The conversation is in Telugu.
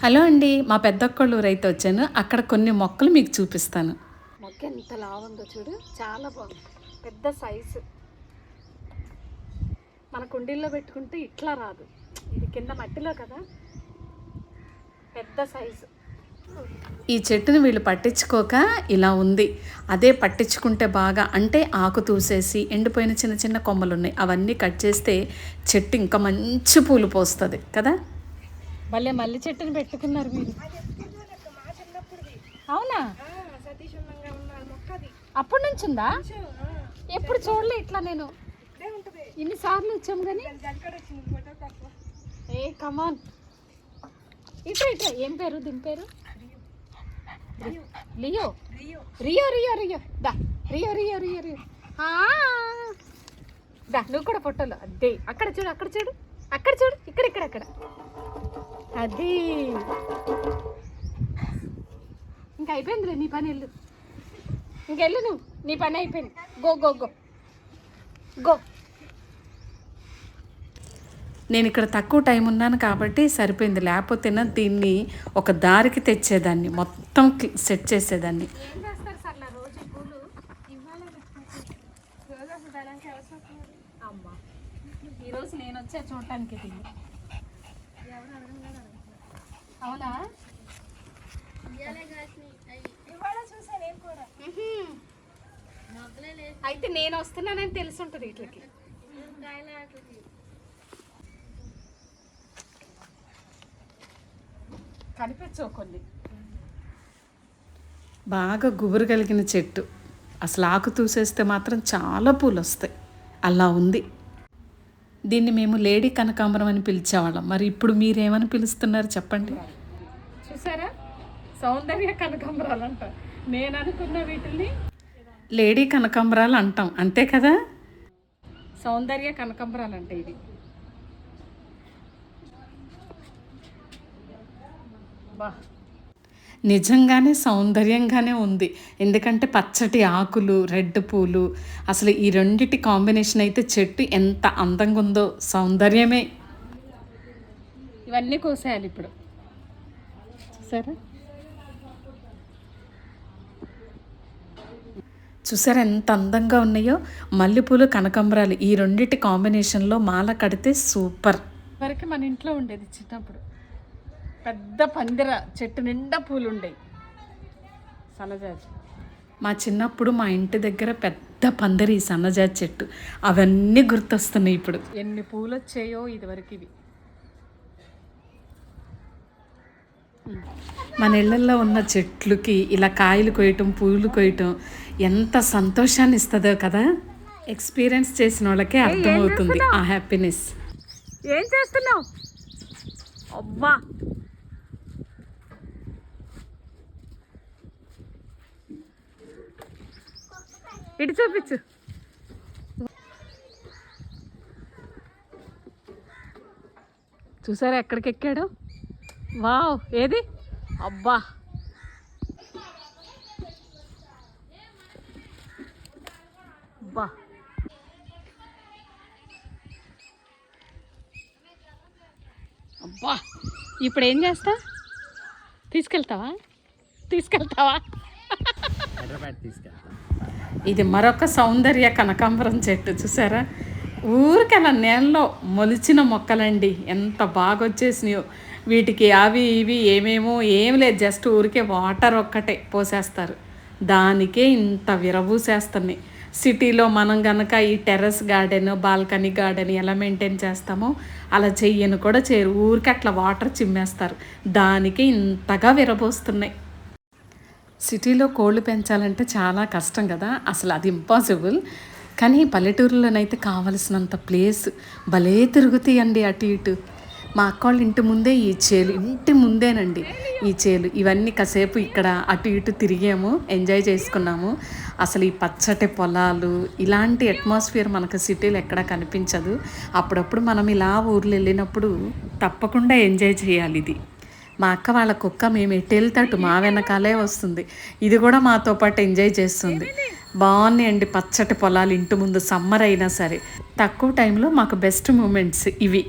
హలో అండి, మా పెద్దక్కోళ్ళ ఊరైతే వచ్చాను. అక్కడ కొన్ని మొక్కలు మీకు చూపిస్తాను. మొక్క ఎంత లావుందో చూడు, చాలా బాగుంది, పెద్ద సైజు. మన కుండీల్లో పెట్టుకుంటే ఇట్లా రాదు, ఇది కింద మట్టిలో కదా, పెద్ద సైజు. ఈ చెట్టుని వీళ్ళు పట్టించుకోక ఇలా ఉంది. అదే పట్టించుకుంటే బాగా, అంటే ఆకు తూసేసి ఎండిపోయిన చిన్న చిన్న కొమ్మలు ఉన్నాయి, అవన్నీ కట్ చేస్తే చెట్టు ఇంకా మంచి పూలు పోస్తుంది కదా. భలే మల్లి చెట్టుని పెట్టుకున్నారు మీరు. అవునా, అప్పటి నుంచి ఉందా? ఎప్పుడు చూడలే ఇట్లా, నేను ఇన్నిసార్లు వచ్చాము కానీ. ఏ కమాన్, ఇట్లా ఇట్లా. ఏం పేరు దీని పేరు? లియో. రియో రియో రియో దా, రియో రియో రియో రియో దా. నువ్వు కూడా ఫోటోలో అదే. అక్కడ చూడు, అక్కడ చూడు, అక్కడ చూడు, ఇక్కడ ఇక్కడ అక్కడ. అది ఇంకా అయిపోయిందిలే నీ పని, వెళ్ళు ఇంకెళ్ళు నువ్వు, నీ పని అయిపోయింది. Go go go go. నేను ఇక్కడ తక్కువ టైం ఉన్నాను కాబట్టి సరిపోయింది, లేకపోతే దీన్ని ఒక దారికి తెచ్చేదాన్ని, మొత్తం సెట్ చేసేదాన్ని. ఏం చేస్తారు సార్ నా రోజు పూలు? అమ్మా, ఈరోజు నేను వచ్చా చూడటానికి దీన్ని. అవునా, అయితే నేను వస్తున్నానని తెలిసి ఉంటుంది వీటికి. కనిపించవు కొన్ని. బాగా గుబురు కలిగిన చెట్టు, అసలు ఆకు తూసేస్తే మాత్రం చాలా పూలు వస్తాయి, అలా ఉంది. దీన్ని మేము లేడీ కనకాంబరం అని పిలిచేవాళ్ళం. మరి ఇప్పుడు మీరేమని పిలుస్తున్నారు చెప్పండి? చూసారా, సౌందర్య కనకాంబరాలు అంట. నేను అనుకున్న వీటిని లేడీ కనకాంబరాలు అంటాం, అంతే కదా. సౌందర్య కనకాంబరాలు అంటే ఇది. బా, నిజంగానే సౌందర్యంగానే ఉంది, ఎందుకంటే పచ్చటి ఆకులు, రెడ్ పూలు, అసలు ఈ రెండిటి కాంబినేషన్ అయితే చెట్టు ఎంత అందంగా ఉందో, సౌందర్యమే. ఇవన్నీ కోసేయాలి ఇప్పుడు, చూసారా. చూసారా ఎంత అందంగా ఉన్నాయో. మల్లెపూలు, కనకాంబరాలు ఈ రెండిటి కాంబినేషన్లో మాల కడితే సూపర్. వరకు మన ఇంట్లో ఉండేది చిన్నప్పుడు, పెద్ద పందిర చెట్టు నిండా పూలు ఉండేవి, సన్నజాజి. మా చిన్నప్పుడు మా ఇంటి దగ్గర పెద్ద పందిరి సన్నజాజి చెట్టు, అవన్నీ గుర్తొస్తున్నాయి ఇప్పుడు. ఎన్ని పూలు వచ్చాయో ఇదివరకు ఇవి. మన ఇళ్ళల్లో ఉన్న చెట్లుకి ఇలా కాయలు కొయ్యటం, పూలు కొయ్యటం ఎంత సంతోషాన్ని ఇస్తుందో కదా. ఎక్స్పీరియన్స్ చేసిన వాళ్ళకే అర్థమవుతుంది ఆ హ్యాపీనెస్. ఏం చేస్తున్నావు? అబ్బా, ఇటు చూపించు. చూసారా ఎక్కడికి ఎక్కాడు? వావ్, ఏది? అబ్బా, అబ్బా. అబ్బా, ఇప్పుడు ఏం చేస్తా? తీసుకెళ్తావా? ఇది మరొక సౌందర్య కనకాంబరం చెట్టు, చూసారా. ఊరికి అలా నేలలో మొలిచిన మొక్కలండి, ఎంత బాగా వచ్చేసినాయో. వీటికి అవి ఇవి ఏమేమో ఏం లేదు, జస్ట్ ఊరికే వాటర్ ఒక్కటే పోసేస్తారు, దానికే ఇంత విరబూసేస్తున్నాయి. సిటీలో మనం కనుక ఈ టెర్రస్ గార్డెన్, బాల్కనీ గార్డెన్ ఎలా మెయింటైన్ చేస్తామో అలా చెయ్యను కూడా చేయరు, ఊరికి అట్లా వాటర్ చిమ్మేస్తారు, దానికి ఇంతగా విరబోస్తున్నాయి. సిటీలో కోళ్ళు పెంచాలంటే చాలా కష్టం కదా, అసలు అది ఇంపాసిబుల్. కానీ పల్లెటూరులోనైతే కావలసినంత ప్లేస్, భలే తిరుగుతాయండి అటు ఇటు. మా అక్క వాళ్ళ ఇంటి ముందే ఈ చేలు, ఇంటి ముందేనండి ఈ చేలు. ఇవన్నీ కాసేపు ఇక్కడ అటు ఇటు తిరిగాము, ఎంజాయ్ చేసుకున్నాము. అసలు ఈ పచ్చటి పొలాలు, ఇలాంటి అట్మాస్ఫియర్ మనకు సిటీలో ఎక్కడా కనిపించదు. అప్పుడప్పుడు మనం ఇలా ఊర్లు వెళ్ళినప్పుడు తప్పకుండా ఎంజాయ్ చేయాలి ఇది. మా అక్క వాళ్ళ కుక్క మేము ఎటు వెళ్తే అటు మా వెనకాలే వస్తుంది, ఇది కూడా మాతో పాటు ఎంజాయ్ చేస్తుంది. బాగున్నాయండి పచ్చటి పొలాలు ఇంటి ముందు, సమ్మర్ అయినా సరే. తక్కువ టైంలో మాకు బెస్ట్ మూమెంట్స్ ఇవి.